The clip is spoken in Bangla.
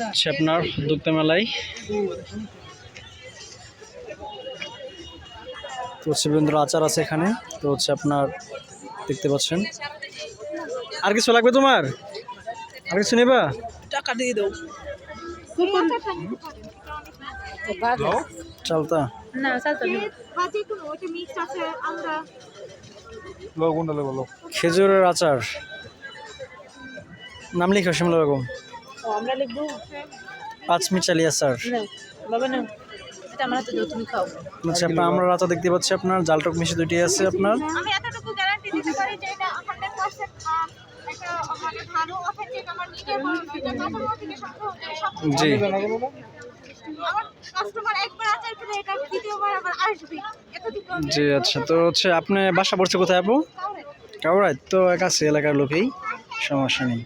হচ্ছে আপনার দুগ্ধ মেলায় তো হচ্ছে বিভিন্ন আচার আছে এখানে। তো হচ্ছে আপনার দেখতে পাচ্ছেন। আর কিছু লাগবে তোমার? আর কিছু নেবা? টাকা দিয়ে দাও। চালতা না চালতা না। খেজুরের আচার নাম লিখো শিমলা বেগম। আমরা লিখবো। পাঁচমিশালি আচার। না বাবা না, এটা আমার হাতে দাও, তুমি খাও। আচ্ছা আপনার আমরা আচার দেখতে পাচ্ছি আপনার জালটক মিশি দুটি আছে আপনার। আমি এতটুকু গ্যারান্টি দিতে পারি যে এটা 100% একটা মানে ভালো অথেন্টিক আমার নিজের বানানো, এটা কাঁচামাল থেকে সংগ্রহ করে সব। জি আমার কাস্টমার একবার আচার খেলে এটা দ্বিতীয়বার আবার আসবে এতটুকু। জি আচ্ছা তো হচ্ছে আপনি বাসা পড়ছে কোথায় আপু? কাউরাই তো কাছে এলাকার লোকেই, সমস্যা নেই।